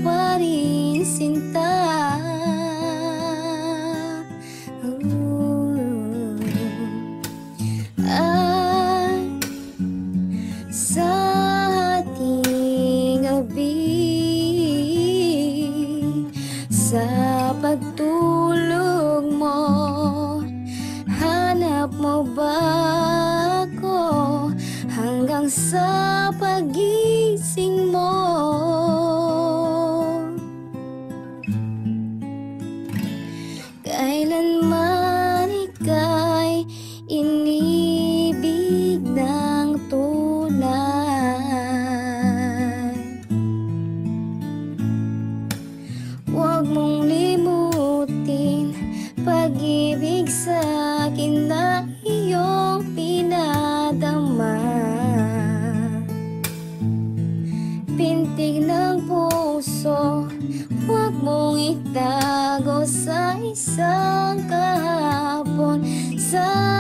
pa rin sinta. At sa ating gabi, sa pagtulog mo, hanap mo ba ako hanggang sa pagising mo? Kailanman ika'y inibig ng tunay, huwag mong limutin pag-ibig sa'kin na iyong pinadama. Pintig ng puso, huwag mong itago sa isang kahapon. Sa